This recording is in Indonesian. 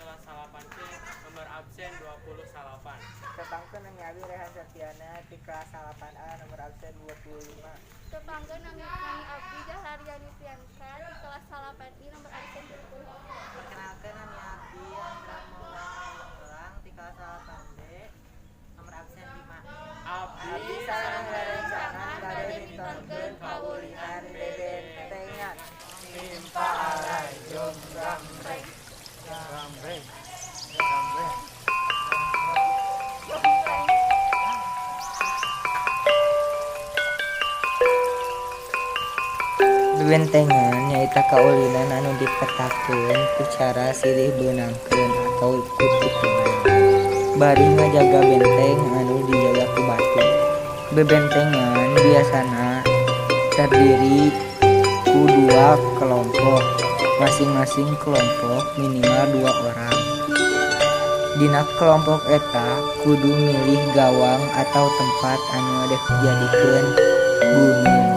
kelas salapan C nomor absen 28. Tepangkeun Nami Abi Rehan Septiana di kelas 8A nomor absen 25. Tepangkeun Nami Abdi Daharyani Priyanka di kelas 8I nomor absen 24. Perkenalkan Nami Abdi Andra Maulana Ulang di kelas 8B nomor absen 5. Abdi sareng rerencangan bade mintorkeun paulihan bebentengan. Timpa alai jom gambreng. Gambreng. Gambreng. Bebentengan nyaita kaulinan anu dipetakeun ku cara silih beunangkeun atau kututungan. Bari ngajaga benteng anu dijaga ku batu. Bebentengan biasana terdiri ku dua kelompok, masing-masing kelompok minimal 2 orang. Dina kelompok eta kudu milih gawang atau tempat anu dijadikeun gunung.